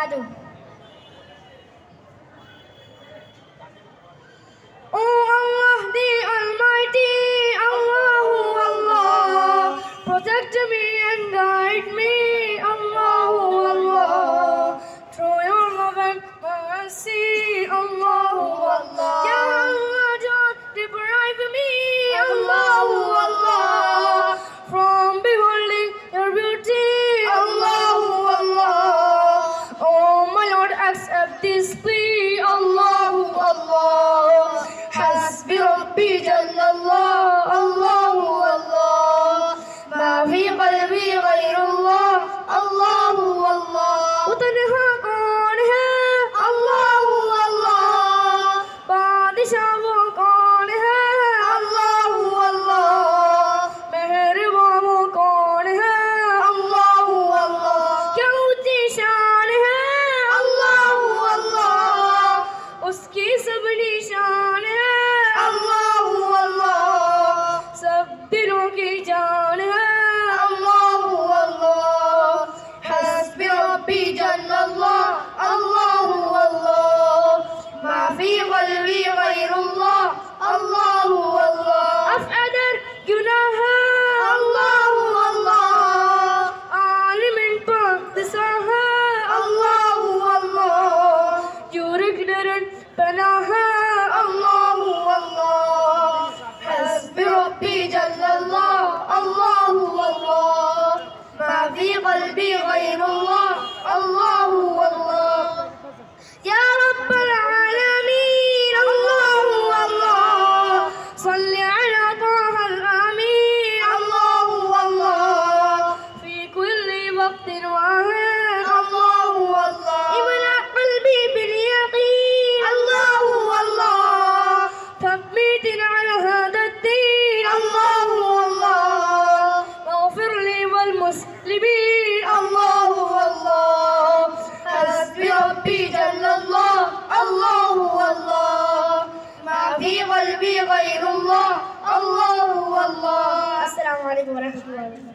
وبركاته. Oh Allah, the Almighty, Allahu Allah, protect me and guide me, Allahu Allah, through your love and mercy, Allahu Allah. Ya Allah, don't deprive me, Allahu Allah, from beholding your beauty, Allahu Allah. Oh my Lord, accept this plea, Allahu Allah. حسبي ربي جل الله الله الله ما في قلبي غير الله الله الله وتنها कौन है الله الله बादशाह वो कौन है الله الله मेहरबान वो कौन है الله الله क्या ऊंची शान है الله الله उसकी सब निशान है दिलों की जान है अल्लाहु अल्लाह हस्बी रब्बी जल्लल्लाह अल्लाहु अल्लाह मा फी क़ल्बी गैरुल्लाह अल्लाहु अल्लाह अफ़अदर गुनाह अल्लाहु अल्लाह आलिमिन पाक अल्लाहु अल्लाह जुरक दरन पनाह अल्लाहु अल्लाह हस्बी रब्बी जल्लल्लाह अल्लाहु अल्लाह मा फी क़ल्बी गैरुल्लाह अल्लाहु अल्लाह या रब्बल आलमीन अल्लाहु अल्लाह सल्लि अला ताहल आमीन अल्लाहु अल्लाह फी कुल्ली वक़्तिन वाहिद अल्लाहु अल्लाह इमला क़ल्बी बिल यक़ीन अल्लाहु अल्लाह थब्बितनी अला हादा والمسلمين الله الله حسبي ربي جل الله الله الله ما في قلبي غير الله الله الله. السلام عليكم ورحمة الله وبركاته.